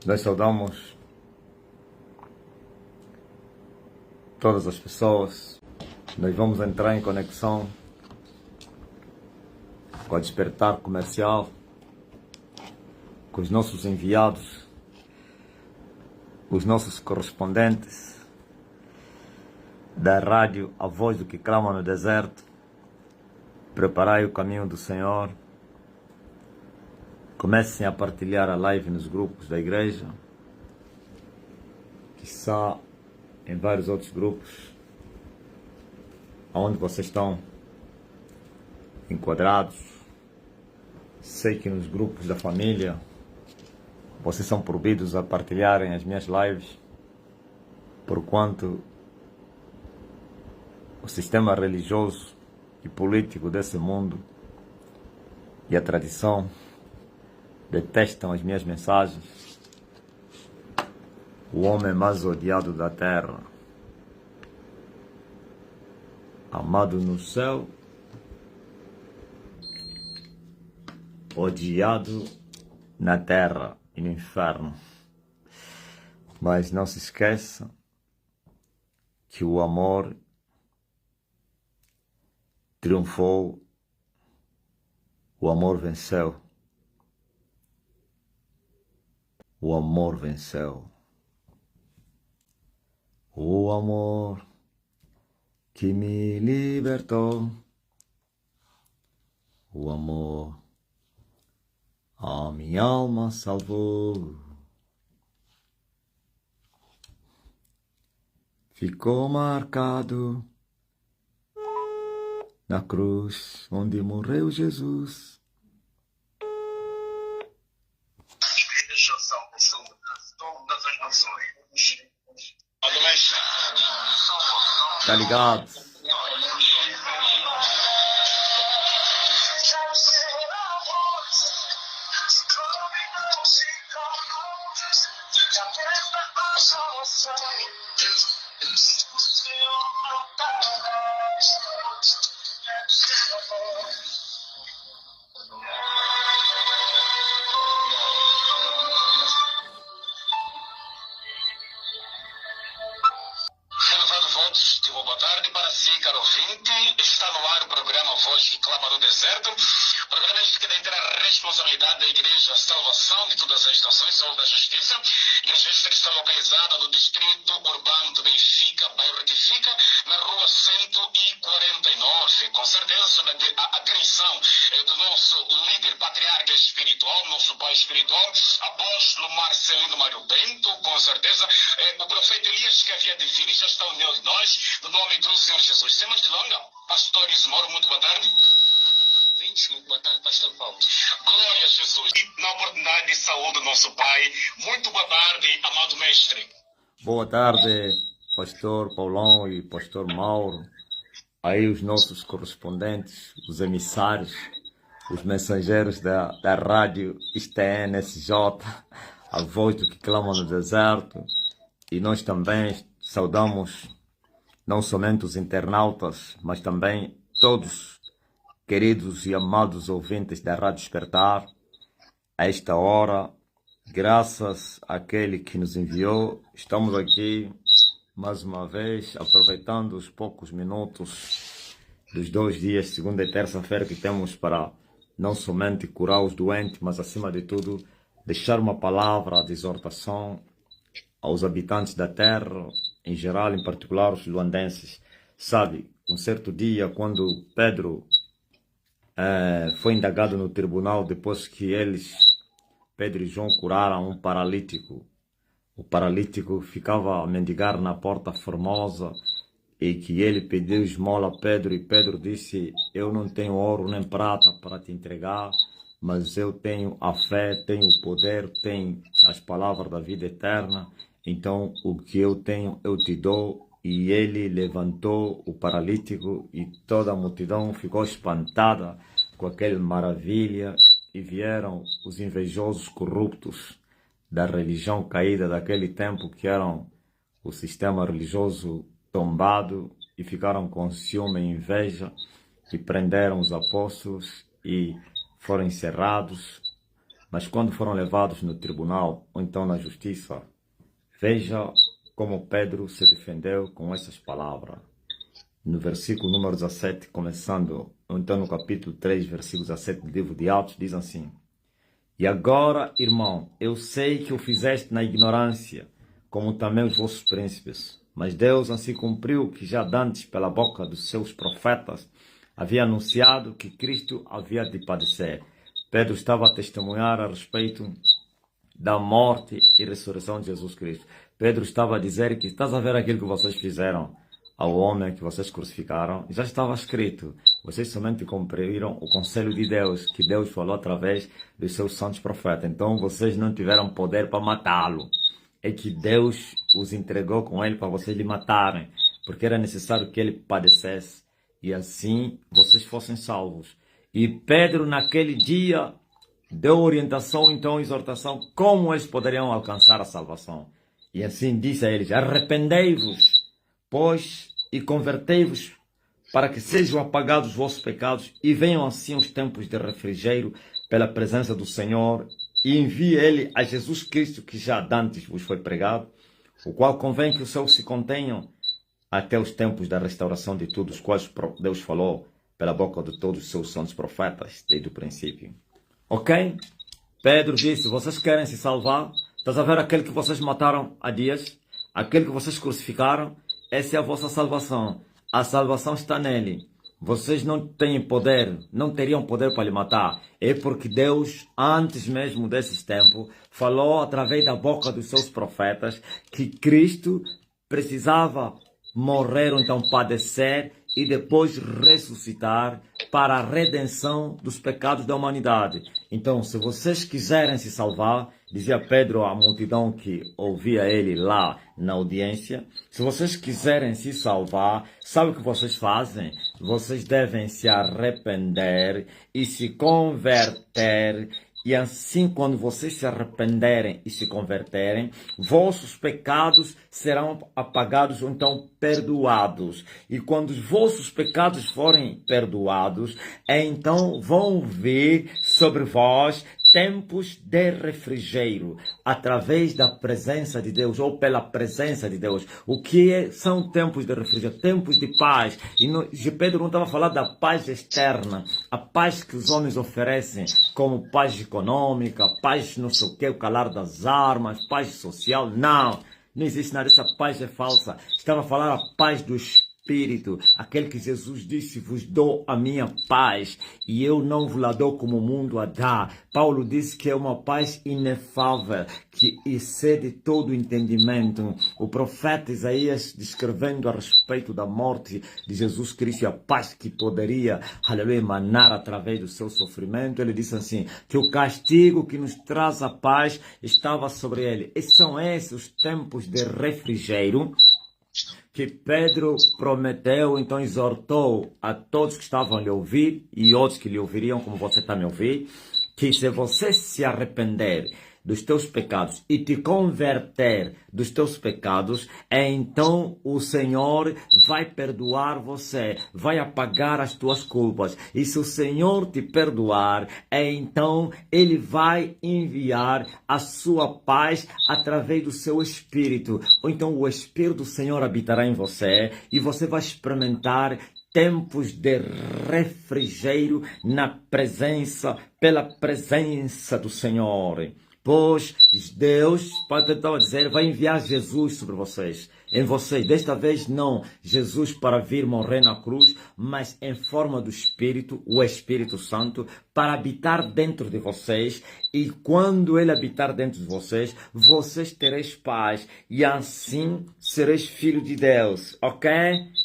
Nós saudamos todas as pessoas. Nós vamos entrar em conexão com a Despertar Comercial, com os nossos enviados, os nossos correspondentes da rádio A Voz do que Clama no Deserto. Preparai o caminho do Senhor. Comecem a partilhar a live nos grupos da igreja, quiçá em vários outros grupos, onde vocês estão enquadrados. Sei que nos grupos da família vocês são proibidos a partilharem as minhas lives, porquanto o sistema religioso e político desse mundo e a tradição detestam as minhas mensagens. O homem mais odiado da terra, amado no céu, odiado na terra e no inferno. Mas não se esqueça que o amor triunfou, o amor venceu. O amor venceu. O amor que me libertou. O amor a minha alma salvou. Ficou marcado na cruz onde morreu Jesus. Todas as nações. Tá ligado? Boa tarde para si, caro ouvinte. Está no ar o programa Voz que Clama no Deserto. Programa este que tem a responsabilidade da Igreja Salvação de todas as nações, Sol da Justiça. Igreja esta que está localizada no distrito urbano de Benfica, bairro Retifica, na rua 149. Com certeza, sob a direção do nosso líder patriarca espiritual, nosso pai espiritual, apóstolo Marcelino Mário Bento. Com certeza, o profeta Elias que havia de vir já está unido de nós, no nome do Senhor Jesus. Sem mais delongas, pastor Ismauro, muito boa tarde. Muito boa tarde, pastor Paulo. Glória a Jesus. E na oportunidade de saúde do nosso Pai, muito boa tarde, amado mestre. Boa tarde, pastor Paulão e pastor Mauro. Aí os nossos correspondentes, os emissários, os mensageiros da rádio ISTN-SJ, a voz do que clama no deserto. E nós também saudamos não somente os internautas, mas também todos queridos e amados ouvintes da Rádio Despertar. A esta hora, graças àquele que nos enviou, estamos aqui mais uma vez, aproveitando os poucos minutos dos 2 dias, segunda e terça-feira, que temos para não somente curar os doentes, mas acima de tudo, deixar uma palavra de exortação aos habitantes da terra, em geral, em particular os luandenses. Sabe, um certo dia, quando Pedro foi indagado no tribunal, depois que Pedro e João, curaram um paralítico. O paralítico ficava a mendigar na Porta Formosa e que ele pediu esmola a Pedro, e Pedro disse: eu não tenho ouro nem prata para te entregar, mas eu tenho a fé, tenho o poder, tenho as palavras da vida eterna, então o que eu tenho eu te dou. E ele levantou o paralítico e toda a multidão ficou espantada com aquela maravilha, e vieram os invejosos corruptos da religião caída daquele tempo, que eram o sistema religioso tombado, e ficaram com ciúme e inveja e prenderam os apóstolos e foram encerrados. Mas quando foram levados no tribunal, ou então na justiça, veja como Pedro se defendeu com essas palavras. No versículo número 17, começando, ou então no capítulo 3, versículo 17 do livro de Atos, diz assim: E agora, irmão, eu sei que o fizeste na ignorância, como também os vossos príncipes. Mas Deus assim cumpriu que já dantes pela boca dos seus profetas havia anunciado que Cristo havia de padecer. Pedro estava a testemunhar a respeito da morte e ressurreição de Jesus Cristo. Pedro estava a dizer que estás a ver aquilo que vocês fizeram ao homem que vocês crucificaram, já estava escrito. Vocês somente cumpriram o conselho de Deus, que Deus falou através dos seus santos profetas. Então vocês não tiveram poder para matá-lo. É que Deus os entregou com ele para vocês lhe matarem, porque era necessário que ele padecesse e assim vocês fossem salvos. E Pedro naquele dia deu orientação, então exortação, como eles poderiam alcançar a salvação. E assim disse a eles: arrependei-vos, pois, e convertei-vos, para que sejam apagados os vossos pecados, e venham assim os tempos de refrigério pela presença do Senhor, e envie ele a Jesus Cristo, que já dantes vos foi pregado, o qual convém que os céus se contenham até os tempos da restauração de tudo, os quais Deus falou pela boca de todos os seus santos profetas, desde o princípio. Ok? Pedro disse: vocês querem se salvar? Estás a ver aquele que vocês mataram há dias? Aquele que vocês crucificaram? Essa é a vossa salvação. A salvação está nele. Vocês não têm poder, não teriam poder para lhe matar. É porque Deus, antes mesmo desses tempos, falou através da boca dos seus profetas que Cristo precisava morrer, ou então padecer, e depois ressuscitar para a redenção dos pecados da humanidade. Então, se vocês quiserem se salvar, dizia Pedro à multidão que ouvia ele lá na audiência, se vocês quiserem se salvar, sabe o que vocês fazem? Vocês devem se arrepender e se converter. E assim, quando vocês se arrependerem e se converterem, vossos pecados serão apagados ou então perdoados. E quando os vossos pecados forem perdoados, então vão vir sobre vós tempos de refrigério, através da presença de Deus, ou pela presença de Deus. O que são tempos de refrigério? Tempos de paz. E Pedro não estava falando da paz externa, a paz que os homens oferecem, como paz econômica, paz não sei o que, o calar das armas, paz social. Não existe nada, essa paz é falsa. Estava a falar a paz do Espírito, aquele que Jesus disse: vos dou a minha paz, e eu não vos la dou como o mundo a dá. Paulo disse que é uma paz inefável, que excede todo o entendimento. O profeta Isaías, descrevendo a respeito da morte de Jesus Cristo e a paz que poderia, aleluia, emanar através do seu sofrimento, ele disse assim, que o castigo que nos traz a paz estava sobre ele. E são esses os tempos de refrigério que Pedro prometeu, então exortou a todos que estavam a lhe ouvir e outros que lhe ouviriam, como você está me ouvir, que se você se arrepender dos teus pecados e te converter dos teus pecados, então o Senhor vai perdoar você, vai apagar as tuas culpas. E se o Senhor te perdoar, então Ele vai enviar a sua paz através do seu Espírito. Ou então o Espírito do Senhor habitará em você e você vai experimentar tempos de refrigério pela presença do Senhor. Pois Deus, Pai, estava dizer, vai enviar Jesus sobre vocês. Em vocês, desta vez não Jesus para vir morrer na cruz, mas em forma do Espírito, o Espírito Santo, para habitar dentro de vocês. E quando Ele habitar dentro de vocês, vocês tereis paz. E assim sereis filhos de Deus, ok?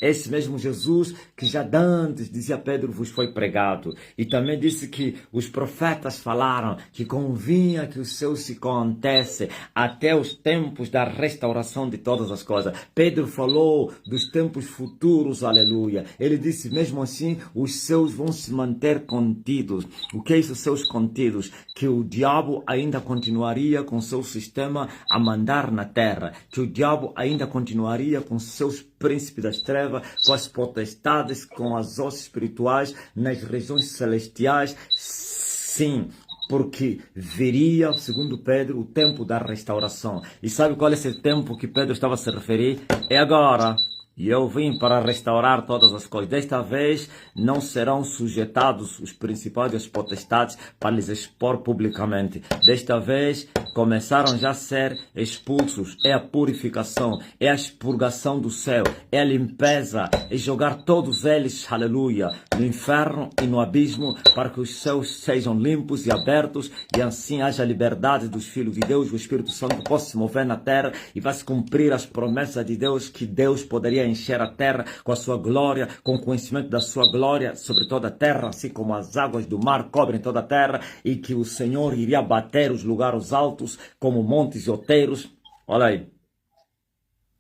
Esse mesmo Jesus que já antes, dizia Pedro, vos foi pregado. E também disse que os profetas falaram que convinha que o seu se acontece até os tempos da restauração de todas as coisas. Pedro falou dos tempos futuros, aleluia. Ele disse, mesmo assim, os seus vão se manter contidos. O que é isso, seus contidos? Que o diabo ainda continuaria com seu sistema a mandar na terra. Que o diabo ainda continuaria com seus príncipes das trevas, com as potestades, com as hostes espirituais nas regiões celestiais. Sim, porque viria, segundo Pedro, o tempo da restauração. E sabe qual é esse tempo que Pedro estava a se referir? É agora. E eu vim para restaurar todas as coisas. Desta vez não serão sujeitados os principados e as potestades para lhes expor publicamente. Desta vez começaram já a ser expulsos. É a purificação, é a expurgação do céu, é a limpeza, é jogar todos eles, aleluia, no inferno e no abismo, para que os céus sejam limpos e abertos e assim haja liberdade dos filhos de Deus. O Espírito Santo possa se mover na terra e vai se cumprir as promessas de Deus, que Deus poderia encher a terra com a sua glória, com o conhecimento da sua glória sobre toda a terra, assim como as águas do mar cobrem toda a terra, e que o Senhor iria bater os lugares altos como montes e outeiros. Olha aí,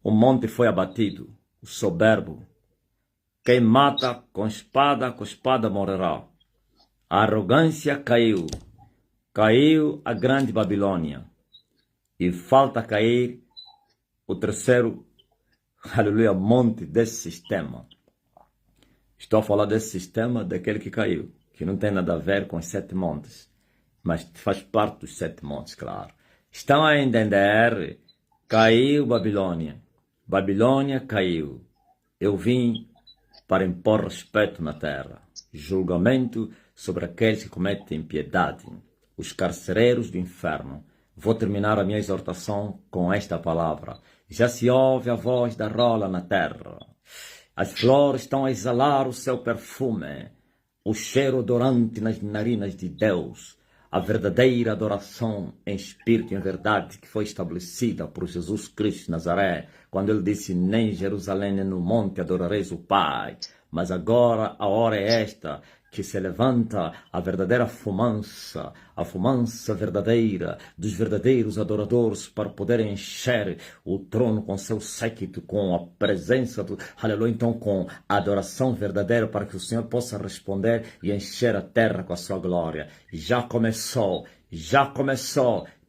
o monte foi abatido, o soberbo. Quem mata com espada morrerá. A arrogância caiu, caiu a grande Babilônia, e falta cair o terceiro, aleluia, monte desse sistema. Estou a falar desse sistema, daquele que caiu, que não tem nada a ver com os 7 montes, mas faz parte dos 7 montes, claro. Estão a entender? Caiu Babilônia. Babilônia caiu. Eu vim para impor respeito na terra, julgamento sobre aqueles que cometem impiedade, os carcereiros do inferno. Vou terminar a minha exortação com esta palavra. Já se ouve a voz da rola na terra. As flores estão a exalar o seu perfume, o cheiro odorante nas narinas de Deus, a verdadeira adoração em espírito e em verdade que foi estabelecida por Jesus Cristo de Nazaré, quando ele disse: nem em Jerusalém nem no monte adorareis o Pai, mas agora a hora é esta, que se levanta a verdadeira fumaça, a fumaça verdadeira dos verdadeiros adoradores, para poder encher o trono com seu séquito, com a presença do aleluia, então com a adoração verdadeira, para que o Senhor possa responder e encher a terra com a sua glória. Já começou.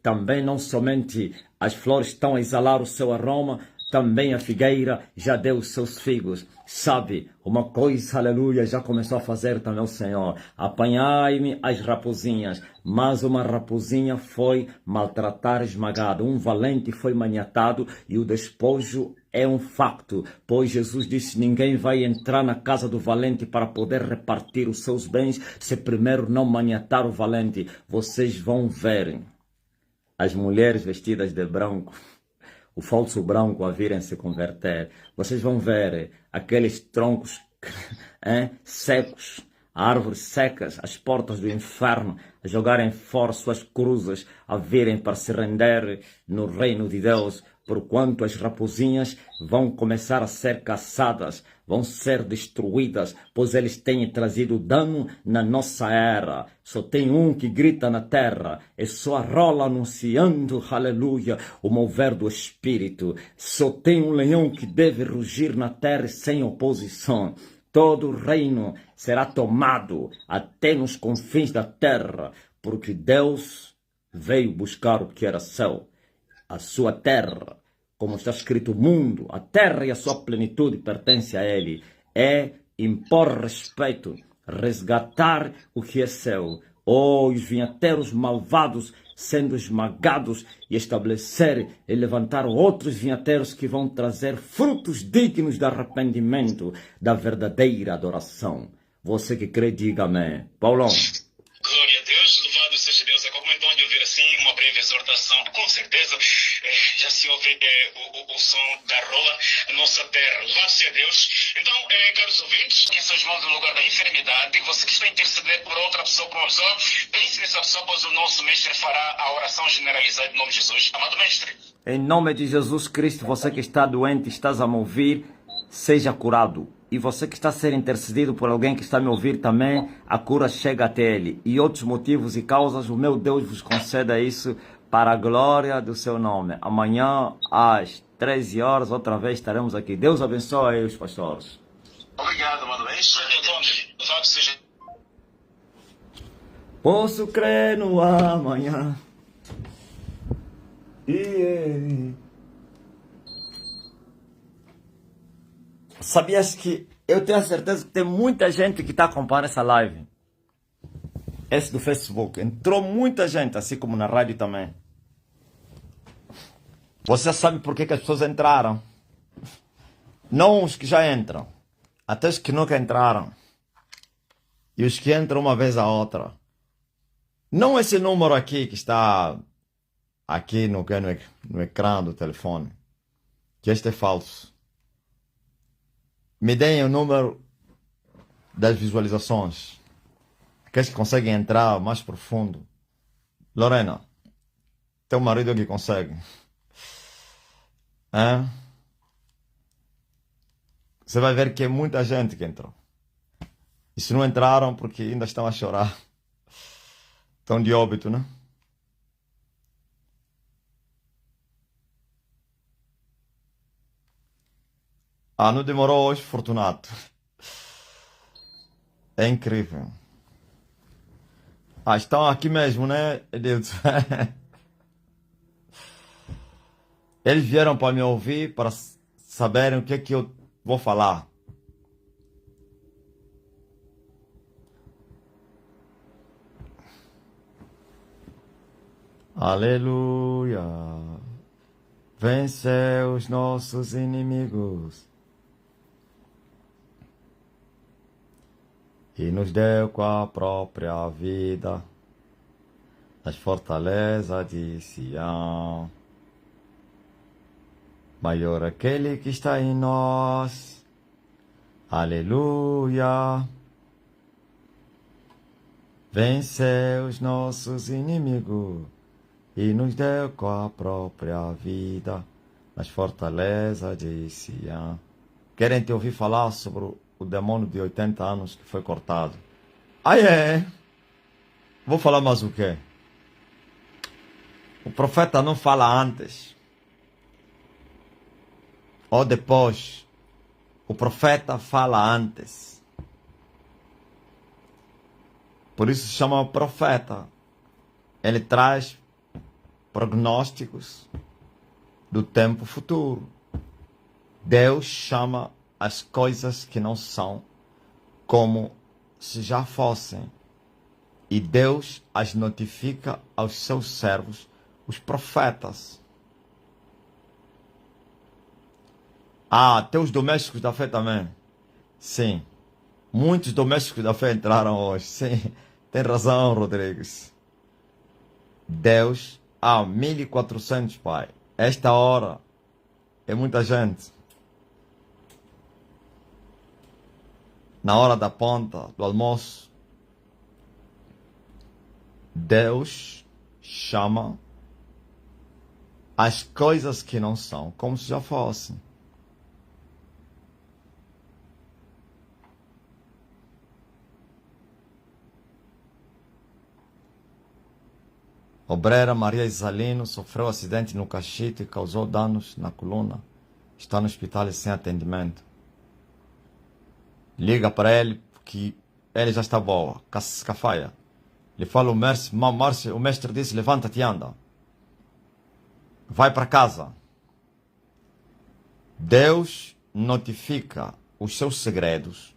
Também não somente as flores estão a exalar o seu aroma, também a figueira já deu os seus figos. Sabe, uma coisa, aleluia, já começou a fazer também o Senhor. Apanhai-me as raposinhas, mas uma raposinha foi maltratar, esmagada. Um valente foi maniatado e o despojo é um facto, pois Jesus disse: ninguém vai entrar na casa do valente para poder repartir os seus bens se primeiro não maniatar o valente. Vocês vão ver as mulheres vestidas de branco, o falso branco a virem se converter. Vocês vão ver aqueles troncos secos, árvores secas, as portas do inferno, a jogarem fora suas cruzes, a virem para se render no reino de Deus, porquanto as raposinhas vão começar a ser caçadas, vão ser destruídas, pois eles têm trazido dano na nossa era. Só tem um que grita na terra, é só a rola anunciando, aleluia, o mover do Espírito. Só tem um leão que deve rugir na terra sem oposição. Todo o reino será tomado até nos confins da terra, porque Deus veio buscar o que era seu, a sua terra. Como está escrito, o mundo, a terra e a sua plenitude pertence a ele. É impor respeito, resgatar o que é seu. Os vinhateiros malvados sendo esmagados, e estabelecer e levantar outros vinhateiros que vão trazer frutos dignos de arrependimento, da verdadeira adoração. Você que crê, diga amém. Paulão. Glória a Deus, louvado seja Deus. É como então de ouvir assim uma breve exortação. Com certeza já se ouve o som da rola na nossa terra. Louvado seja Deus. Então, caros ouvintes, quem seus mãos no lugar da enfermidade, você que está intercedendo por outra pessoa, por uma pessoa, pense nessa pessoa, pois o nosso mestre fará a oração generalizada em nome de Jesus. Amado mestre. Em nome de Jesus Cristo, você que está doente, estás a me ouvir, seja curado. E você que está a ser intercedido por alguém que está a me ouvir também, a cura chega até ele. E outros motivos e causas, o meu Deus vos conceda isso para a glória do seu nome. Amanhã, às 13 horas, outra vez estaremos aqui. Deus abençoe aí os pastores. Obrigado, amado mestre. Louvado seja. Posso crer no amanhã. Sabias que eu tenho a certeza que tem muita gente que está acompanhando essa live? esse do Facebook, entrou muita gente, assim como na rádio também. Você sabe por que as pessoas entraram? Não os que já entram, até os que nunca entraram. E os que entram uma vez a outra. Não esse número aqui que está aqui no ecrã do telefone. Que este é falso. Me deem o número das visualizações. Aqueles que conseguem entrar mais profundo. Lorena, teu marido é que consegue. Hein? Você vai ver que é muita gente que entrou. E se não entraram, porque ainda estão a chorar. Estão de óbito, né? Ah, não demorou hoje, Fortunato. É incrível. Ah, estão aqui mesmo, né, Edilson? Eles vieram para me ouvir, para saberem o que é que eu vou falar. Aleluia. Venceu os nossos inimigos e nos deu com a própria vida nas fortalezas de Sião. Maior aquele que está em nós. Aleluia. Venceu os nossos inimigos e nos deu com a própria vida nas fortalezas de Sião. Querem te ouvir falar sobre o demônio de 80 anos que foi cortado? Ah, é? Vou falar mais o quê? O profeta não fala antes ou depois. O profeta fala antes. Por isso se chama profeta. Ele traz prognósticos do tempo futuro. Deus chama as coisas que não são como se já fossem. E Deus as notifica aos seus servos, os profetas. Ah, até os domésticos da fé também. Sim. Muitos domésticos da fé entraram hoje. Sim. Tem razão, Rodrigues. Deus, 1400, pai. Esta hora é muita gente. Na hora da ponta, do almoço, Deus chama as coisas que não são como se já fossem. Obreira Maria Isalino sofreu acidente no cachito e causou danos na coluna. Está no hospital sem atendimento. Liga para ele que ele já está boa. Cascafaia. Lhe fala o Márcio, o mestre disse, levanta-te e anda. Vai para casa. Deus notifica os seus segredos.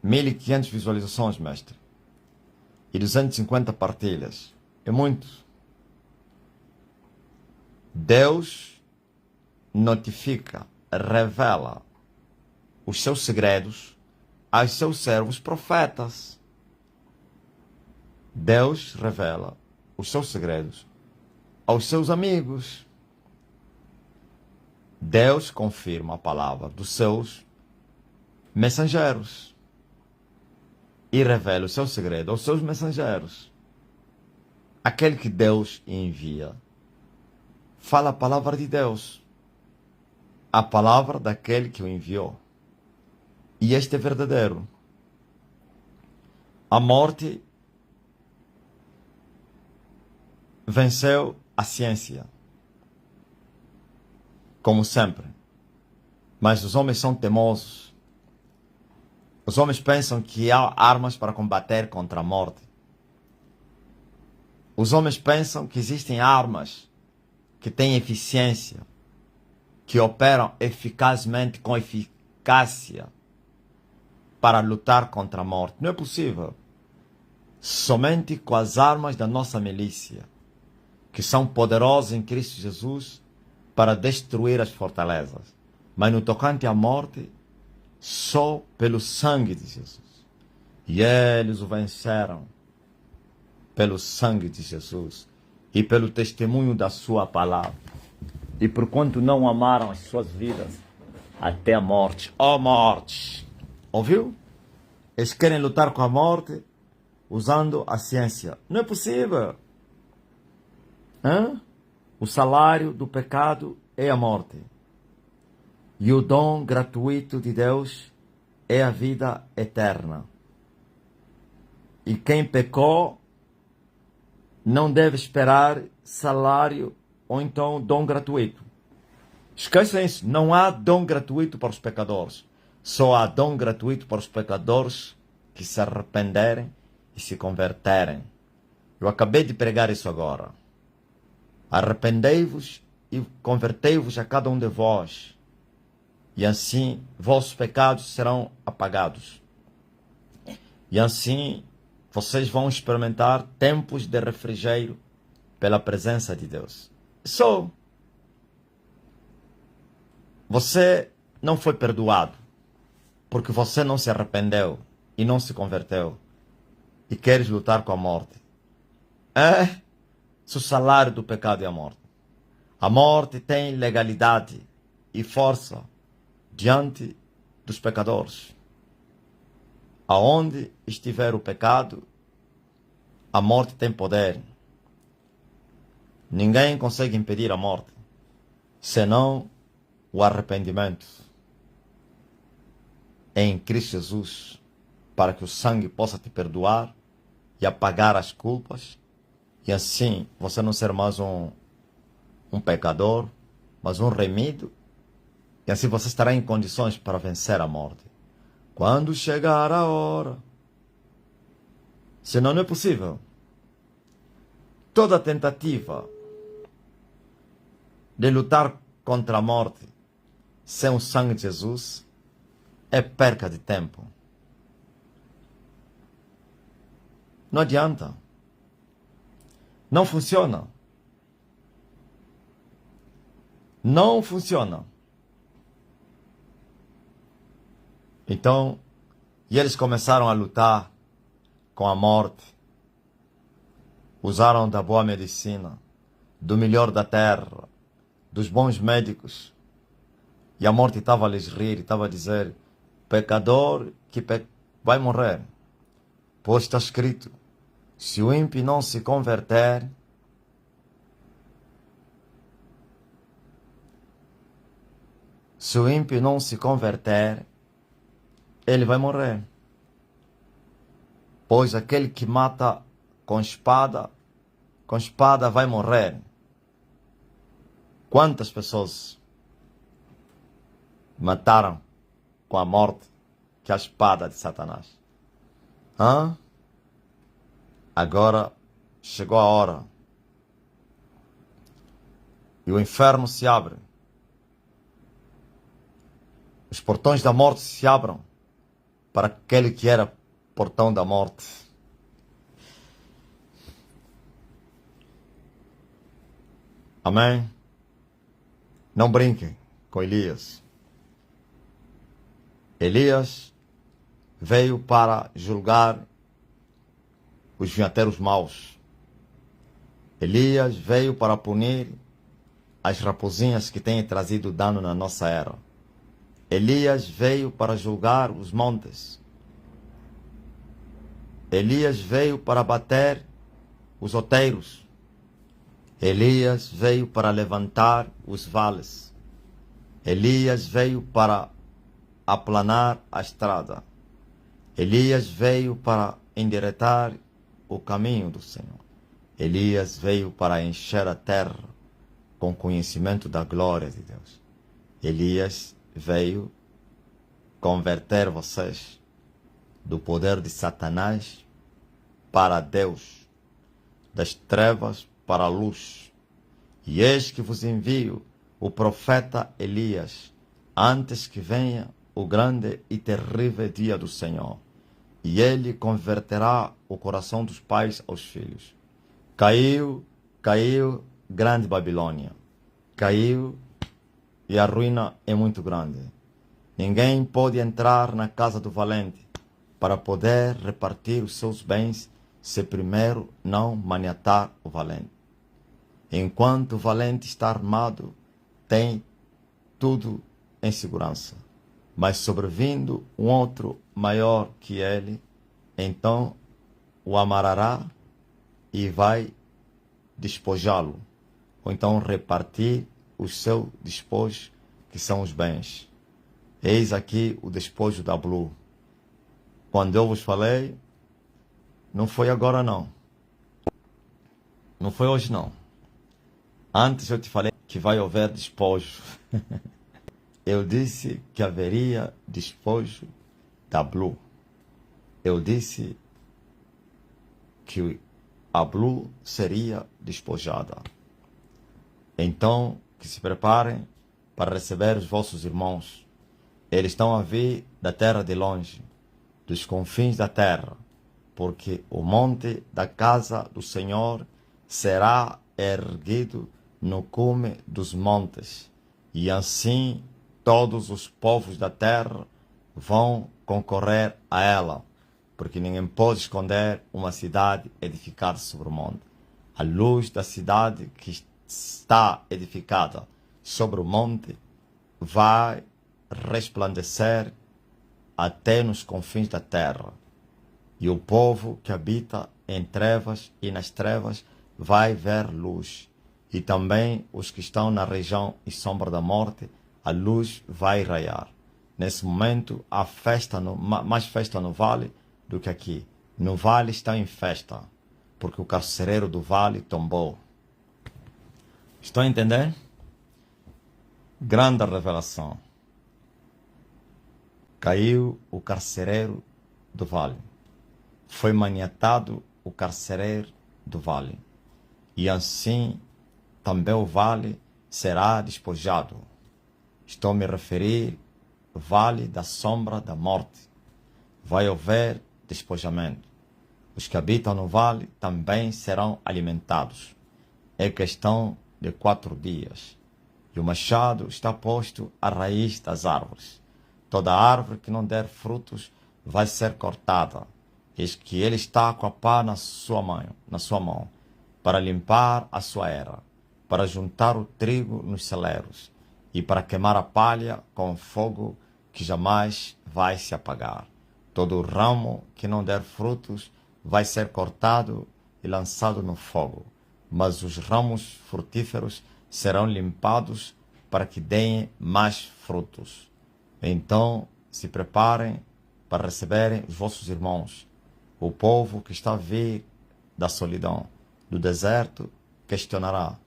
1500 visualizações, mestre. E 250 partilhas. É muito. Deus notifica, revela os seus segredos aos seus servos profetas. Deus revela os seus segredos aos seus amigos. Deus confirma a palavra dos seus mensageiros e revela o seu segredo aos seus mensageiros. Aquele que Deus envia fala a palavra de Deus, a palavra daquele que o enviou. E este é verdadeiro. A morte venceu a ciência, como sempre. Mas os homens são teimosos. Os homens pensam que há armas para combater contra a morte. Os homens pensam que existem armas que têm eficiência, que operam eficazmente, com eficácia, para lutar contra a morte. Não é possível. somente com as armas da nossa milícia, que são poderosas em Cristo Jesus para destruir as fortalezas. Mas no tocante à morte, só pelo sangue de Jesus. E eles o venceram pelo sangue de Jesus e pelo testemunho da sua palavra. E porquanto não amaram as suas vidas até a morte. Ó morte! Ouviu? Eles querem lutar com a morte usando a ciência. Não é possível. O salário do pecado é a morte. E o dom gratuito de Deus é a vida eterna. E quem pecou não deve esperar salário ou então dom gratuito. Esqueçam isso. Não há dom gratuito para os pecadores. Só há dom gratuito para os pecadores que se arrependerem e se converterem. Eu acabei de pregar isso agora. Arrependei-vos e convertei-vos a cada um de vós, e assim vossos pecados serão apagados. E assim vocês vão experimentar tempos de refrigério pela presença de Deus. Só você não foi perdoado porque você não se arrependeu e não se converteu e queres lutar com a morte. Se o salário do pecado é a morte. A morte tem legalidade e força diante dos pecadores. Aonde estiver o pecado, a morte tem poder. Ninguém consegue impedir a morte, senão o arrependimento em Cristo Jesus, para que o sangue possa te perdoar e apagar as culpas, e assim você não ser mais um pecador, mas um remido, e assim você estará em condições para vencer a morte. Quando chegar a hora. Senão não é possível. Toda tentativa de lutar contra a morte sem o sangue de Jesus é perca de tempo. Não adianta. Não funciona. Não funciona. Então, e eles começaram a lutar com a morte. Usaram da boa medicina, do melhor da terra, dos bons médicos. E a morte estava a lhes rir, estava a dizer: pecador que vai morrer. Pois está escrito: se o ímpio não se converter, ele vai morrer. Pois aquele que mata com espada vai morrer. Quantas pessoas mataram com a morte que a espada de Satanás? Agora chegou a hora. E o inferno se abre. Os portões da morte se abram para aquele que era portão da morte. Amém? Não brinquem com Elias. Elias veio para julgar os vinhateiros maus. Elias veio para punir as raposinhas que têm trazido dano na nossa era. Elias veio para julgar os montes. Elias veio para bater os outeiros. Elias veio para levantar os vales. Elias veio para aplanar a estrada. Elias veio para endireitar o caminho do Senhor. Elias veio para encher a terra com conhecimento da glória de Deus. Elias veio converter vocês do poder de Satanás para Deus, das trevas para a luz. E eis que vos envio o profeta Elias, antes que venha o grande e terrível dia do Senhor. e ele converterá o coração dos pais aos filhos. Caiu, caiu grande Babilônia. Caiu e a ruína é muito grande. Ninguém pode entrar na casa do valente para poder repartir os seus bens se primeiro não maniatar o valente. Enquanto o valente está armado, tem tudo em segurança. Mas sobrevindo um outro maior que ele, então o amarrará e vai despojá-lo, ou então repartir o seu despojo, que são os bens. Eis aqui o despojo da Blue. Quando eu vos falei, não foi agora não. Não foi hoje não. Antes eu te falei que vai haver despojo. Eu disse que haveria despojo da Blue. Eu disse que a Blue seria despojada. Então, que se preparem para receber os vossos irmãos. Eles estão a vir da terra de longe, dos confins da terra, porque o monte da casa do Senhor será erguido no cume dos montes, e assim todos os povos da terra vão concorrer a ela, porque ninguém pode esconder uma cidade edificada sobre o monte. A luz da cidade que está edificada sobre o monte vai resplandecer até nos confins da terra, e o povo que habita em trevas e nas trevas vai ver luz, e também os que estão na região e sombra da morte, a luz vai raiar. Nesse momento há festa mais festa no vale do que aqui. No vale está em festa, porque o carcereiro do vale tombou. Estão a entender? Grande revelação. Caiu o carcereiro do vale. Foi maniatado o carcereiro do vale. E assim também o vale será despojado. Estou a me referir ao vale da sombra da morte. Vai haver despojamento. Os que habitam no vale também serão alimentados. É questão de 4 dias. E o machado está posto à raiz das árvores. Toda árvore que não der frutos vai ser cortada. Eis que ele está com a pá na sua mão, para limpar a sua era, para juntar o trigo nos celeiros, e para queimar a palha com fogo que jamais vai se apagar. Todo ramo que não der frutos vai ser cortado e lançado no fogo, mas os ramos frutíferos serão limpados para que deem mais frutos. Então se preparem para receberem os vossos irmãos. O povo que está a vir da solidão, do deserto, questionará: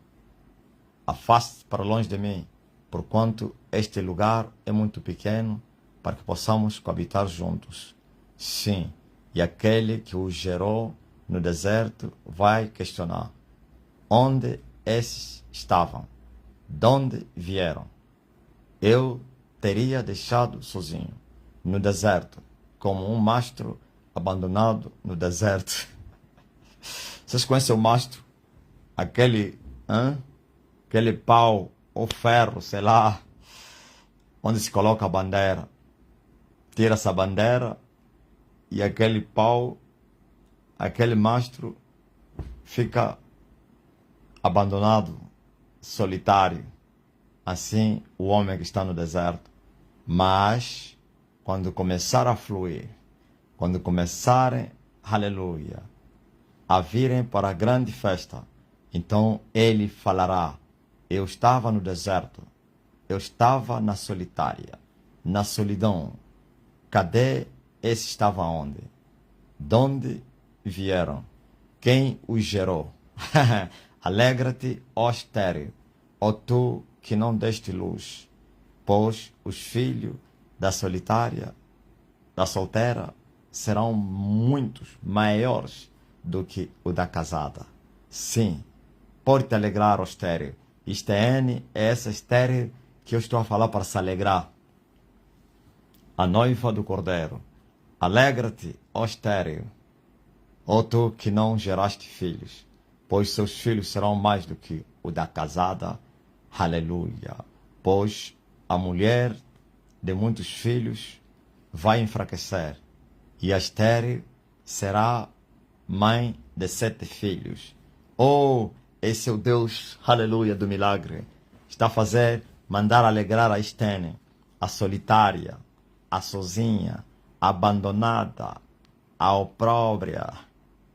afaste para longe de mim, porquanto este lugar é muito pequeno para que possamos coabitar juntos. Sim, e aquele que os gerou no deserto vai questionar: onde esses estavam? De onde vieram? Eu teria deixado sozinho, no deserto, como um mastro abandonado no deserto. Vocês conhecem o mastro? Aquele pau ou ferro, sei lá, onde se coloca a bandeira. Tira essa bandeira e aquele pau, aquele mastro fica abandonado, solitário. Assim o homem que está no deserto. Mas quando começar a fluir, quando começarem, aleluia, a virem para a grande festa, então ele falará: eu estava no deserto, eu estava na solitária, na solidão. Cadê esse estava onde? De onde vieram? Quem os gerou? Alegra-te, ó estéril, ó tu que não deste luz, pois os filhos da solitária, da solteira, serão muitos maiores do que o da casada. Sim, pode te alegrar, ó estéril. Isto é essa estéril que eu estou a falar para se alegrar. A noiva do Cordeiro. Alegra-te, ó estéril, ó tu que não geraste filhos, pois seus filhos serão mais do que o da casada. Aleluia. Pois a mulher de muitos filhos vai enfraquecer, e a estéril será mãe de 7 filhos. Oh, esse é o Deus, aleluia, do milagre. Está a fazer, mandar alegrar a estene, a solitária, a sozinha, a abandonada, a opróbria,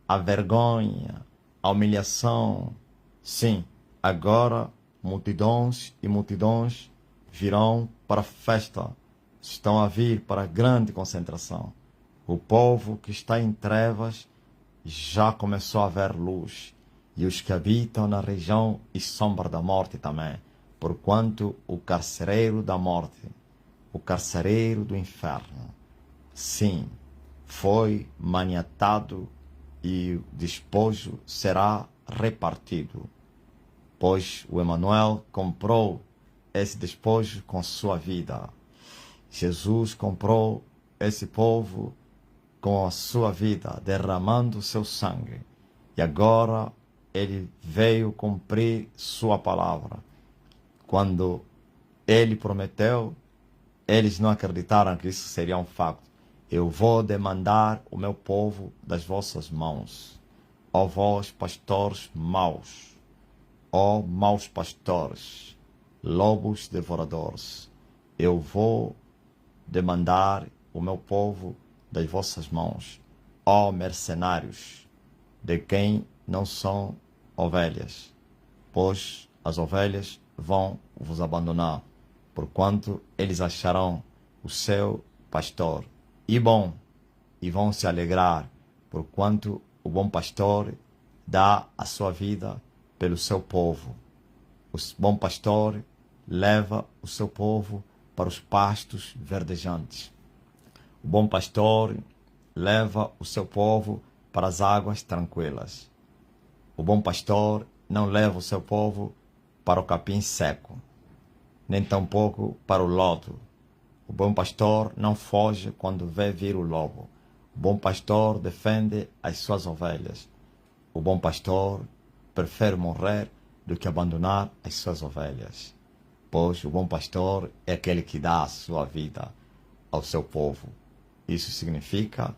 a vergonha, a humilhação. Sim, agora multidões e multidões virão para a festa, estão a vir para a grande concentração. O povo que está em trevas já começou a ver luz, e os que habitam na região e sombra da morte também, porquanto o carcereiro da morte, o carcereiro do inferno, sim, foi maniatado, e o despojo será repartido, pois o Emanuel comprou esse despojo com sua vida. Jesus comprou esse povo com a sua vida, derramando seu sangue. E agora ele veio cumprir sua palavra. Quando ele prometeu, eles não acreditaram que isso seria um facto. Eu vou demandar o meu povo das vossas mãos, ó vós pastores maus, ó maus pastores, lobos devoradores. Eu vou demandar o meu povo das vossas mãos, ó mercenários, de quem não são ovelhas, pois as ovelhas vão vos abandonar, porquanto eles acharão o seu pastor e bom, e vão se alegrar, porquanto o bom pastor dá a sua vida pelo seu povo. O bom pastor leva o seu povo para os pastos verdejantes. O bom pastor leva o seu povo para as águas tranquilas. O bom pastor não leva o seu povo para o capim seco, nem tampouco para o lodo. O bom pastor não foge quando vê vir o lobo. O bom pastor defende as suas ovelhas. O bom pastor prefere morrer do que abandonar as suas ovelhas, pois o bom pastor é aquele que dá a sua vida ao seu povo. Isso significa,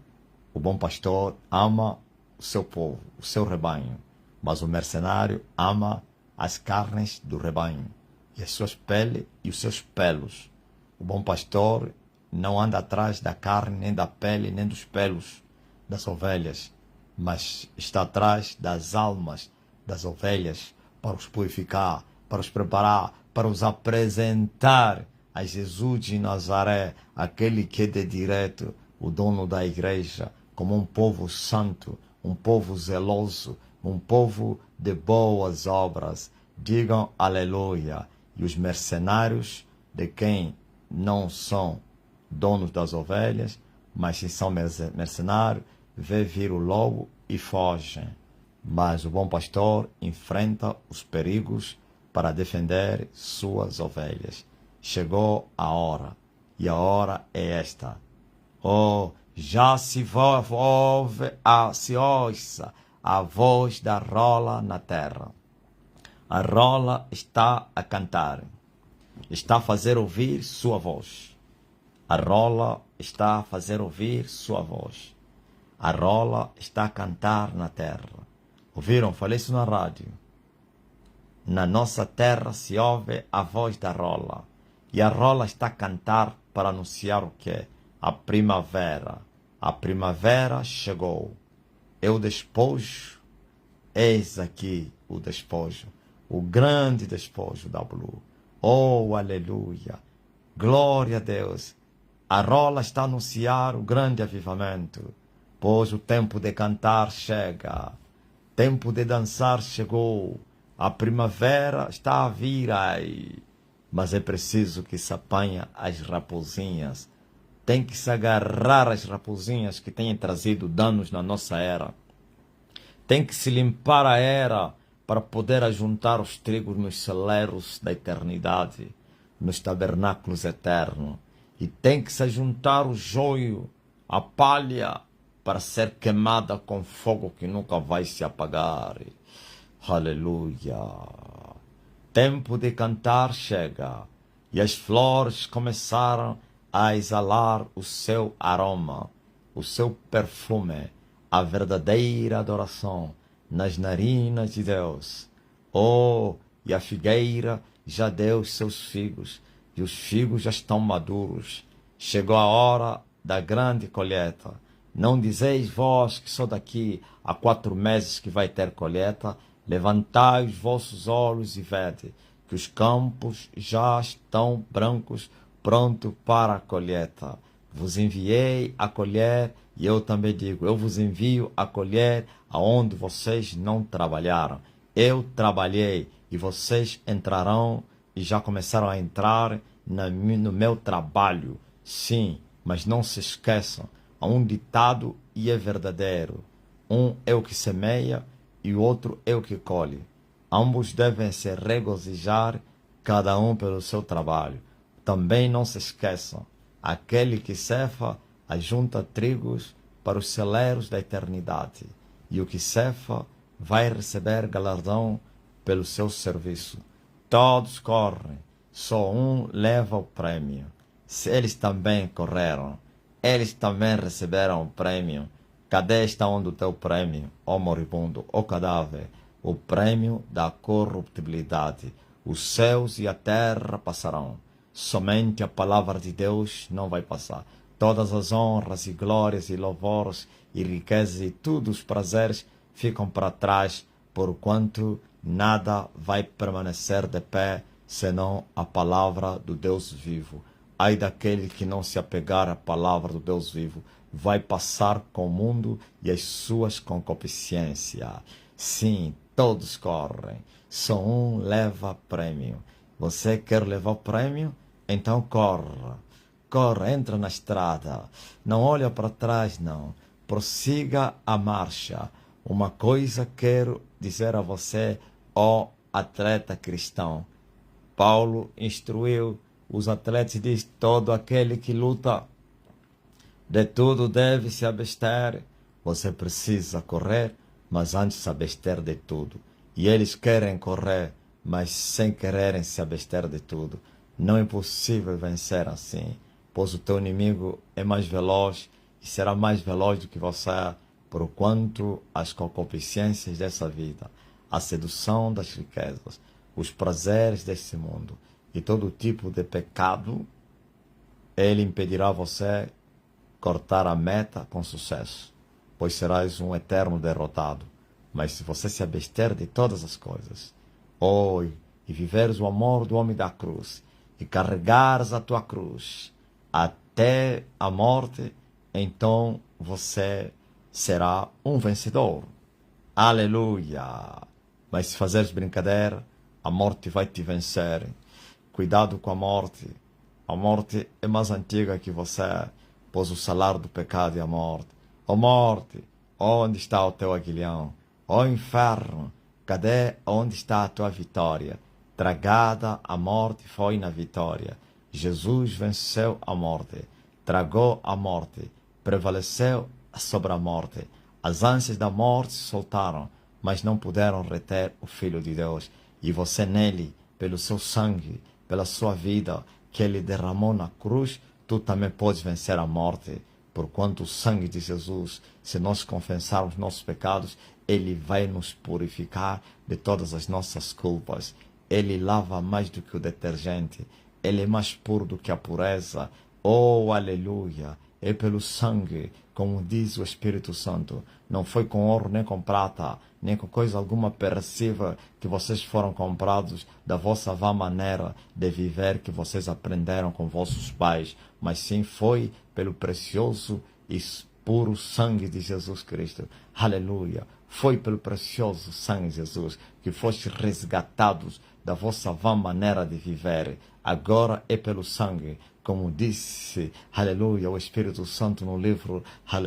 o bom pastor ama o seu povo, o seu rebanho, mas o mercenário ama as carnes do rebanho, e as suas peles e os seus pelos. O bom pastor não anda atrás da carne, nem da pele, nem dos pelos das ovelhas, mas está atrás das almas das ovelhas, para os purificar, para os preparar, para os apresentar a Jesus de Nazaré, aquele que é de direito, o dono da igreja, como um povo santo, um povo zeloso, um povo de boas obras. Digam aleluia. E os mercenários, de quem não são donos das ovelhas, mas se são mercenários, vê vir o lobo e fogem. Mas o bom pastor enfrenta os perigos para defender suas ovelhas. Chegou a hora, e a hora é esta. Oh, já se ouve, se ouça a voz da rola na terra. A rola está a cantar, está a fazer ouvir sua voz. A rola está a fazer ouvir sua voz. A rola está a cantar na terra. Ouviram? Falei isso na rádio. Na nossa terra se ouve a voz da rola. E a rola está a cantar para anunciar o quê? A primavera. A primavera chegou. É o despojo. Eis aqui o despojo. O grande despojo da Blue. Oh, aleluia. Glória a Deus. A rola está a anunciar o grande avivamento. Pois o tempo de cantar chega. Tempo de dançar chegou. A primavera está a vir aí. Mas é preciso que se apanhe as raposinhas. Tem que se agarrar às raposinhas que têm trazido danos na nossa era. Tem que se limpar a era para poder ajuntar os trigos nos celeiros da eternidade, nos tabernáculos eternos. E tem que se ajuntar o joio, a palha, para ser queimada com fogo que nunca vai se apagar. Aleluia. Tempo de cantar chega, e as flores começaram a exalar o seu aroma, o seu perfume, a verdadeira adoração nas narinas de Deus. Oh, e a figueira já deu seus figos, e os figos já estão maduros. Chegou a hora da grande colheita. Não dizeis vós que só daqui a 4 meses que vai ter colheita, levantai os vossos olhos e vede que os campos já estão brancos, pronto para a colheita. Vos enviei a colher, e eu também digo, eu vos envio a colher aonde vocês não trabalharam. Eu trabalhei, e vocês entrarão, e já começaram a entrar no meu trabalho. Sim, mas não se esqueçam, há um ditado e é verdadeiro. Um é o que semeia e o outro é o que colhe. Ambos devem se regozijar, cada um pelo seu trabalho. Também não se esqueçam, aquele que cefa ajunta trigos para os celeiros da eternidade, e o que cefa vai receber galardão pelo seu serviço. Todos correm, só um leva o prêmio. Se eles também correram, eles também receberam o prêmio. Cadê está onde o teu prêmio, ó moribundo, ó cadáver? O prêmio da corruptibilidade. Os céus e a terra passarão. Somente a palavra de Deus não vai passar. Todas as honras e glórias e louvores e riquezas e todos os prazeres ficam para trás, porquanto nada vai permanecer de pé, senão a palavra do Deus vivo. Ai daquele que não se apegar à palavra do Deus vivo, vai passar com o mundo e as suas concupiscências. Sim, todos correm, só um leva prêmio. Você quer levar o prêmio? Então corra. Corra, entra na estrada. Não olha para trás, não. Prossiga a marcha. Uma coisa quero dizer a você, ó atleta cristão. Paulo instruiu os atletas e diz, todo aquele que luta de tudo deve se abster. Você precisa correr, mas antes se abster de tudo. E eles querem correr, mas sem quererem se abster de tudo. Não é possível vencer assim, pois o teu inimigo é mais veloz e será mais veloz do que você, porquanto as concupiscências dessa vida, a sedução das riquezas, os prazeres desse mundo e todo tipo de pecado, ele impedirá você cortar a meta com sucesso, pois serás um eterno derrotado. Mas se você se abster de todas as coisas, e viveres o amor do homem da cruz, e carregares a tua cruz até a morte, então você será um vencedor. Aleluia! Mas se fazeres brincadeira, a morte vai te vencer. Cuidado com a morte. A morte é mais antiga que você, pois o salário do pecado é a morte. Ó morte, onde está o teu aguilhão? Ó inferno, cadê onde está a tua vitória? Tragada a morte foi na vitória. Jesus venceu a morte, tragou a morte, prevaleceu sobre a morte. As ânsias da morte se soltaram, mas não puderam reter o Filho de Deus. E você nele, pelo seu sangue, pela sua vida, que ele derramou na cruz, tu também podes vencer a morte. Porquanto o sangue de Jesus, se nós confessarmos nossos pecados, ele vai nos purificar de todas as nossas culpas. Ele lava mais do que o detergente. Ele é mais puro do que a pureza. Oh, aleluia! É pelo sangue, como diz o Espírito Santo. Não foi com ouro nem com prata, nem com coisa alguma perecível que vocês foram comprados da vossa vã maneira de viver que vocês aprenderam com vossos pais, mas sim foi pelo precioso e puro sangue de Jesus Cristo. Aleluia! Foi pelo precioso sangue de Jesus que fostes resgatados da vossa vã maneira de viver. Agora é pelo sangue, como disse, aleluia, o Espírito Santo no livro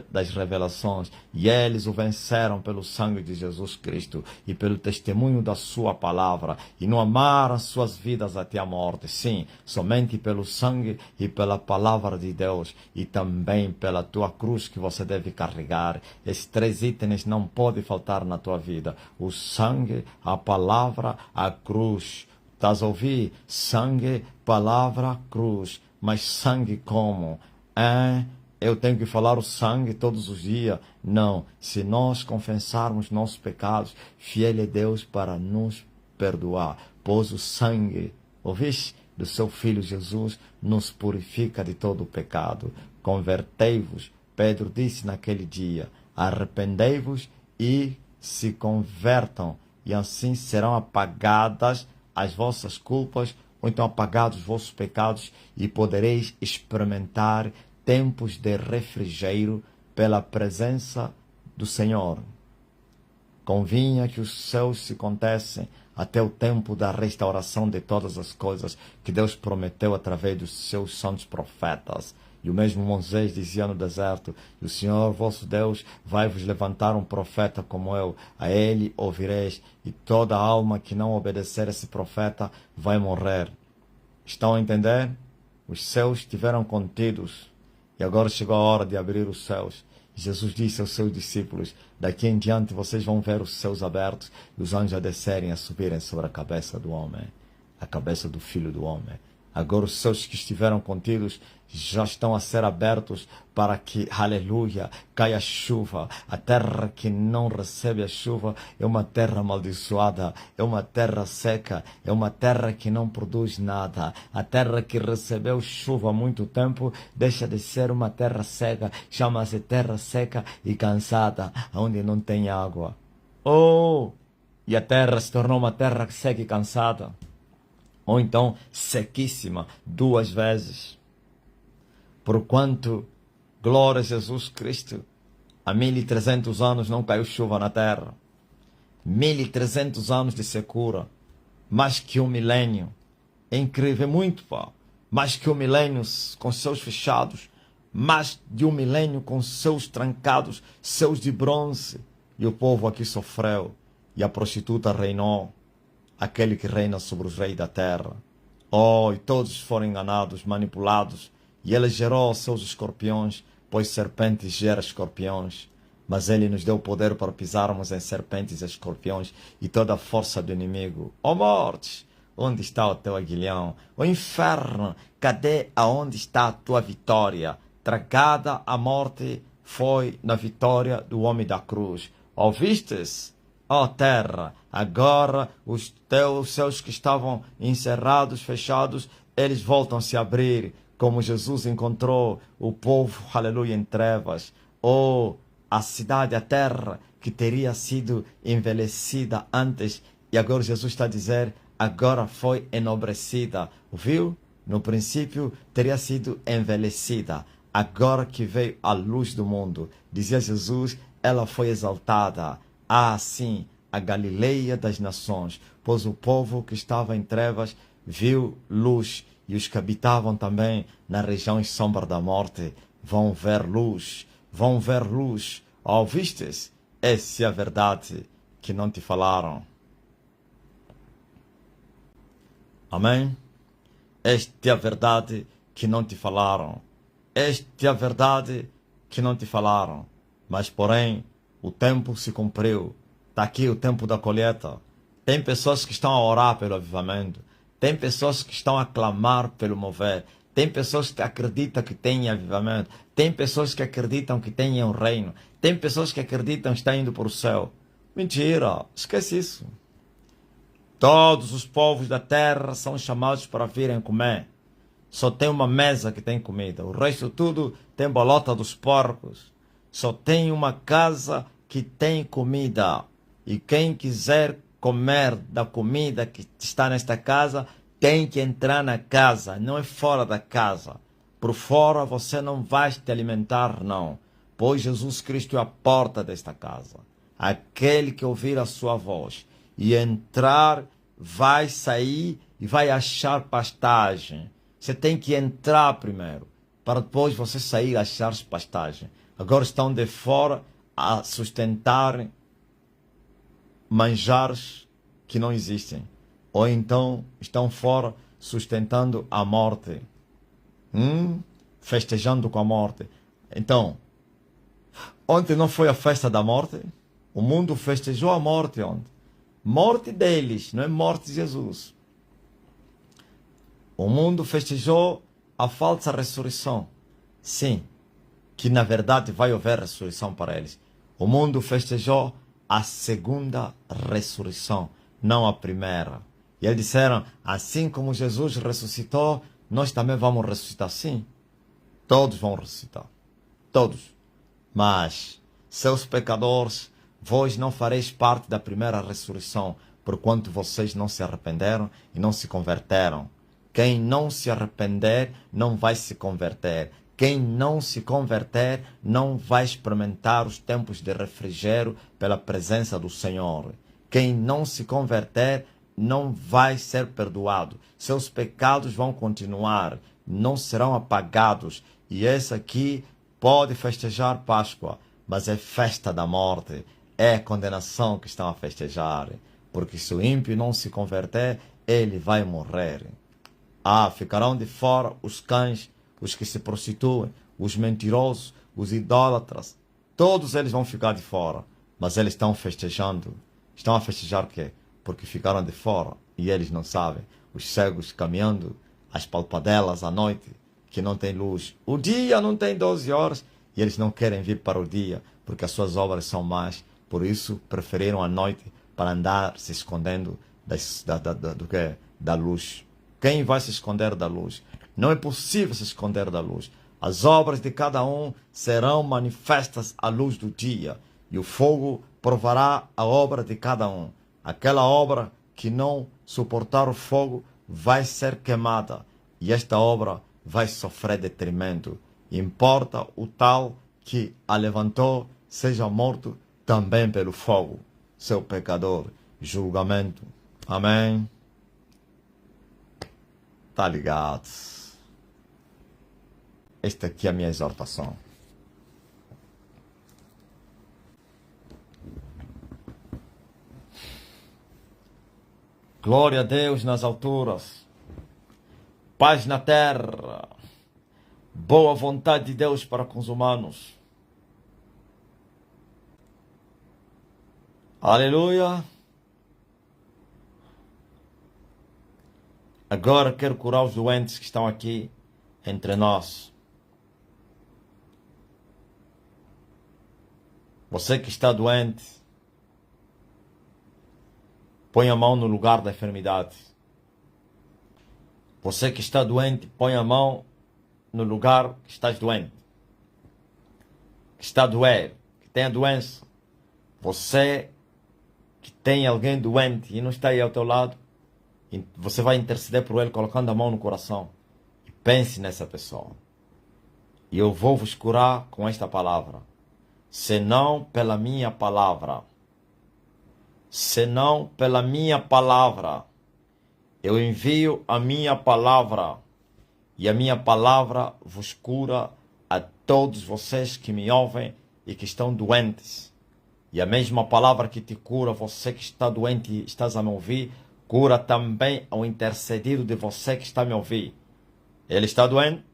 das Revelações, e eles o venceram pelo sangue de Jesus Cristo e pelo testemunho da sua palavra, e não amaram suas vidas até a morte, sim, somente pelo sangue e pela palavra de Deus, e também pela tua cruz que você deve carregar. Esses 3 itens não podem faltar na tua vida: o sangue, a palavra, a cruz. Estás a ouvir? Sangue, palavra, cruz. Mas sangue como? Eu tenho que falar o sangue todos os dias? Não. Se nós confessarmos nossos pecados, fiel é Deus para nos perdoar. Pois o sangue, ouviste? Do seu Filho Jesus nos purifica de todo o pecado. Convertei-vos, Pedro disse naquele dia. Arrependei-vos e se convertam, e assim serão apagadas as vossas culpas, ou então apagados os vossos pecados, e podereis experimentar tempos de refrigério pela presença do Senhor. Convinha que os céus se contessem até o tempo da restauração de todas as coisas que Deus prometeu através dos seus santos profetas. E o mesmo Moisés dizia no deserto: o Senhor vosso Deus vai vos levantar um profeta como eu, a ele ouvireis, e toda alma que não obedecer a esse profeta vai morrer. Estão a entender? Os céus estiveram contidos, e agora chegou a hora de abrir os céus. Jesus disse aos seus discípulos: daqui em diante vocês vão ver os céus abertos e os anjos a descerem, a subirem sobre a cabeça do homem, a cabeça do Filho do Homem. Agora os céus que estiveram contidos já estão a ser abertos para que, aleluia, caia chuva. A terra que não recebe a chuva é uma terra amaldiçoada, é uma terra seca, é uma terra que não produz nada. A terra que recebeu chuva há muito tempo deixa de ser uma terra seca, chama-se terra seca e cansada, onde não tem água. E a terra se tornou uma terra seca e cansada. Ou então sequíssima 2 vezes. Porquanto, glória a Jesus Cristo, há 1300 anos não caiu chuva na terra. 1300 anos de secura. Mais que 1 milênio. É incrível, é muito, pá. Mais que 1 milênio com seus fechados. Mais de 1 milênio com seus trancados, seus de bronze. E o povo aqui sofreu. E a prostituta reinou. Aquele que reina sobre os reis da terra. E todos foram enganados, manipulados. E ele gerou os seus escorpiões, pois serpentes gera escorpiões. Mas ele nos deu poder para pisarmos em serpentes e escorpiões e toda a força do inimigo. Morte, onde está o teu aguilhão? Inferno, cadê aonde está a tua vitória? Tragada a morte foi na vitória do homem da cruz. Ouvistes? Terra, agora os teus céus que estavam encerrados, fechados, eles voltam a se abrir, como Jesus encontrou o povo, aleluia, em trevas. A cidade, a terra, que teria sido envelhecida antes, e agora Jesus está a dizer, agora foi enobrecida. Viu? No princípio teria sido envelhecida, agora que veio a luz do mundo. Dizia Jesus, ela foi exaltada. Sim, a Galileia das nações, pois o povo que estava em trevas viu luz, e os que habitavam também na região em sombra da morte vão ver luz, vão ver luz. Ouvistes? Essa é a verdade que não te falaram. Amém? Esta é a verdade que não te falaram. Esta é a verdade que não te falaram. Mas, porém, o tempo se cumpriu. Está aqui o tempo da colheita. Tem pessoas que estão a orar pelo avivamento. Tem pessoas que estão a clamar pelo mover. Tem pessoas que acreditam que tem avivamento. Tem pessoas que acreditam que tem um reino. Tem pessoas que acreditam que está indo para o céu. Mentira, esquece isso. Todos os povos da terra são chamados para virem comer. Só tem uma mesa que tem comida. O resto tudo tem bolota dos porcos. Só tem uma casa que tem comida. E quem quiser comer da comida que está nesta casa, tem que entrar na casa, não é fora da casa. Por fora você não vai te alimentar, não. Pois Jesus Cristo é a porta desta casa. Aquele que ouvir a sua voz e entrar, vai sair e vai achar pastagem. Você tem que entrar primeiro, para depois você sair a achar pastagem. Agora estão de fora a sustentar manjares que não existem. Ou então estão fora sustentando a morte. Festejando com a morte. Então, ontem não foi a festa da morte? O mundo festejou a morte ontem. Morte deles, não é morte de Jesus. O mundo festejou a falsa ressurreição. Sim, que na verdade vai haver ressurreição para eles. O mundo festejou a segunda ressurreição, não a primeira. E eles disseram, assim como Jesus ressuscitou, nós também vamos ressuscitar. Sim, todos vão ressuscitar. Todos. Mas, seus pecadores, vós não fareis parte da primeira ressurreição, porquanto vocês não se arrependeram e não se converteram. Quem não se arrepender, não vai se converter. Quem não se converter, não vai experimentar os tempos de refrigério pela presença do Senhor. Quem não se converter, não vai ser perdoado. Seus pecados vão continuar, não serão apagados. E esse aqui pode festejar Páscoa, mas é festa da morte. É condenação que estão a festejar. Porque se o ímpio não se converter, ele vai morrer. Ficarão de fora os cães, os que se prostituem, os mentirosos, os idólatras. Todos eles vão ficar de fora. Mas eles estão festejando. Estão a festejar o quê? Porque ficaram de fora e eles não sabem. Os cegos caminhando, as palpadelas à noite, que não tem luz. O dia não tem 12 horas e eles não querem vir para o dia, porque as suas obras são más. Por isso, preferiram a noite para andar se escondendo da luz. Quem vai se esconder da luz? Não é possível se esconder da luz. As obras de cada um serão manifestas à luz do dia, e o fogo provará a obra de cada um. Aquela obra que não suportar o fogo vai ser queimada, e esta obra vai sofrer detrimento. Importa o tal que a levantou seja morto também pelo fogo. Seu pecador, julgamento. Amém. Tá ligado? Esta aqui é a minha exortação. Glória a Deus nas alturas, paz na terra, boa vontade de Deus para com os humanos. Aleluia. Agora quero curar os doentes que estão aqui entre nós. Você que está doente, põe a mão no lugar da enfermidade. Você que está doente, põe a mão no lugar que estás doente. Que está a doer, que tem a doença. Você que tem alguém doente e não está aí ao teu lado, você vai interceder por ele colocando a mão no coração. E pense nessa pessoa. E eu vou vos curar com esta palavra. Senão pela minha palavra. Senão pela minha palavra. Eu envio a minha palavra. E a minha palavra vos cura a todos vocês que me ouvem e que estão doentes. E a mesma palavra que te cura, você que está doente e estás a me ouvir, cura também ao intercedido de você que está a me ouvir. Ele está doente?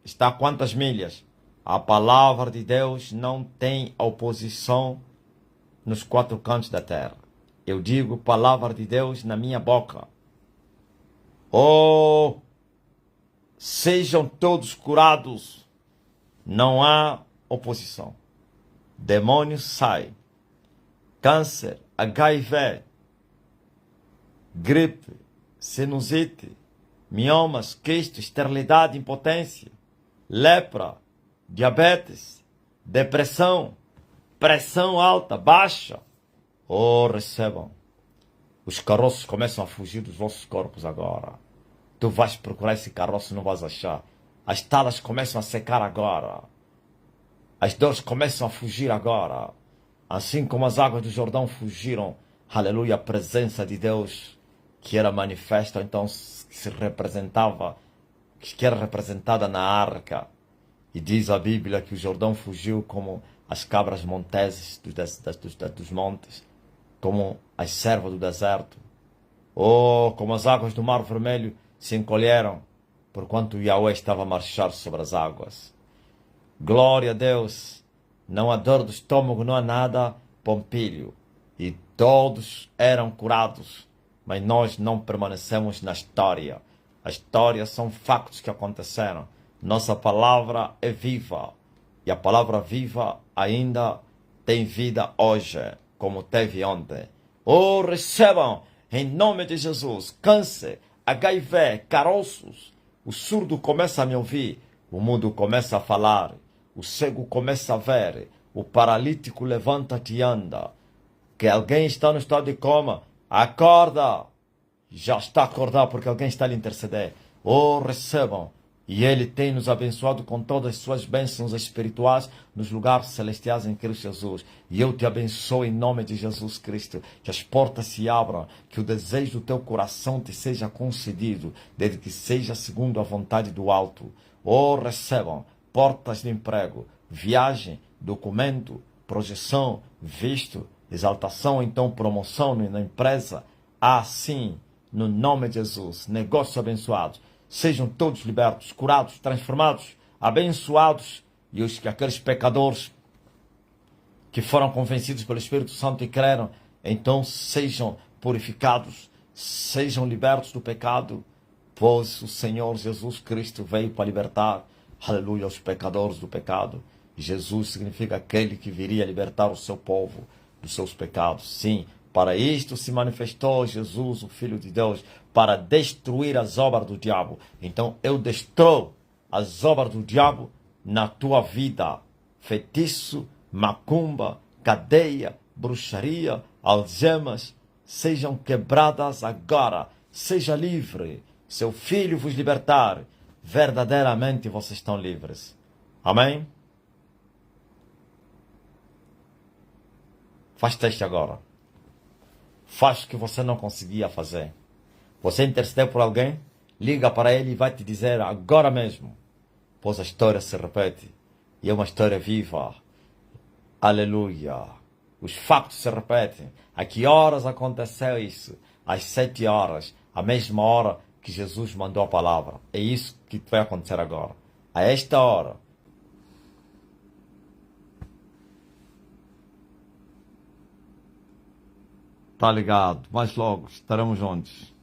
Está a quantas milhas? A palavra de Deus não tem oposição nos quatro cantos da terra. Eu digo palavra de Deus na minha boca. Oh, sejam todos curados. Não há oposição. Demônio sai. Câncer, HIV, gripe, sinusite, miomas, quisto, esterilidade, impotência, lepra, diabetes, depressão, pressão alta, baixa. Oh, recebam. Os caroços começam a fugir dos vossos corpos agora. Tu vais procurar esse caroço e não vais achar. As talas começam a secar agora. As dores começam a fugir agora. Assim como as águas do Jordão fugiram. Aleluia, a presença de Deus que era manifesta, então se representava que era representada na arca. E diz a Bíblia que o Jordão fugiu como as cabras monteses dos montes, como as servas do deserto. Oh, como as águas do Mar Vermelho se encolheram, porquanto Yahweh estava a marchar sobre as águas. Glória a Deus! Não há dor do estômago, não há nada, Pompílio. E todos eram curados, mas nós não permanecemos na história. A história são factos que aconteceram. Nossa palavra é viva. E a palavra viva ainda tem vida hoje, como teve ontem. Oh, recebam, em nome de Jesus, câncer, HIV, caroços. O surdo começa a me ouvir, o mudo começa a falar, o cego começa a ver, o paralítico levanta-te e anda. Que alguém está no estado de coma, acorda. Já está acordado porque alguém está a lhe interceder. Oh, recebam. E Ele tem nos abençoado com todas as suas bênçãos espirituais nos lugares celestiais em Cristo Jesus. E eu te abençoo em nome de Jesus Cristo. Que as portas se abram, que o desejo do teu coração te seja concedido, desde que seja segundo a vontade do alto. Oh, recebam portas de emprego, viagem, documento, projeção, visto, exaltação, então promoção na empresa. Assim, no nome de Jesus, negócios abençoados. Sejam todos libertos, curados, transformados, abençoados. E aqueles pecadores que foram convencidos pelo Espírito Santo e creram, então sejam purificados, sejam libertos do pecado, pois o Senhor Jesus Cristo veio para libertar, aleluia, os pecadores do pecado. Jesus significa aquele que viria libertar o seu povo dos seus pecados. Sim, para isto se manifestou Jesus, o Filho de Deus, para destruir as obras do diabo. Então eu destruo as obras do diabo na tua vida. Feitiço, macumba, cadeia, bruxaria, algemas, sejam quebradas agora. Seja livre. Seu Filho vos libertar. Verdadeiramente vocês estão livres. Amém? Faz teste agora. Faz o que você não conseguia fazer. Você intercedeu por alguém? Liga para ele e vai te dizer agora mesmo. Pois a história se repete. E é uma história viva. Aleluia. Os factos se repetem. A que horas aconteceu isso? Às 7 horas. A mesma hora que Jesus mandou a palavra. É isso que vai acontecer agora. A esta hora. Tá ligado? Mais logo estaremos juntos.